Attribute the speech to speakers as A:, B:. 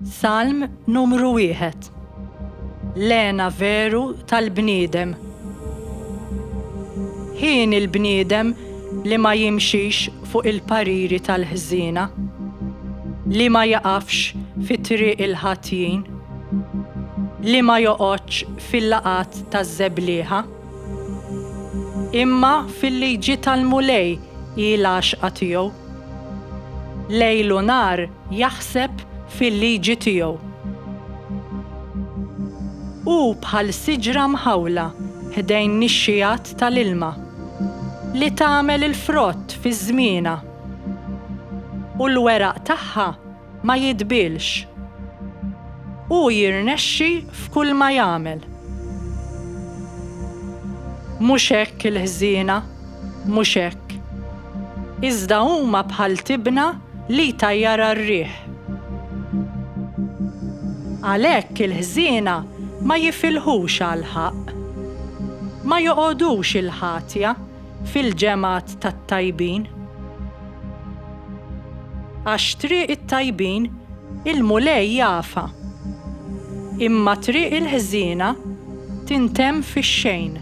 A: Salm numru 1. Lena veru tal-bniedem. Ħin il-bniedem li ma jimxix fuq il-pariri tal-ħżiena, li ma jaqafx fit-triq il-ħatjin, li ma joqgħodx fil-laqat taż-żeblieħa, imma fil-liġi tal-mulej il-għaxqa tiegħu. Lejl u nar jaħseb fil-liġi tiegħu. Hu bħal siġra mħawla ħdejn nixxijat tal-ilma li tagħmel il-frott fi żmienha u l-weraq tagħha ma jidbilx. Hu jirnexxi f'kull ma jagħmel. Mhux hekk il-ħżiena, mhux hekk. Iżda huma bħal tibna li tajjara r-riħ. Għalhekk il-ħżiena ma jifilħux għall-ħaqq, ma joqogħdux il-ħatja fil-ġemgħat tat-tajbin. Għax triq it-tajbin il-mulej jafa, imma triq il-ħżiena tintemm fix-xejn.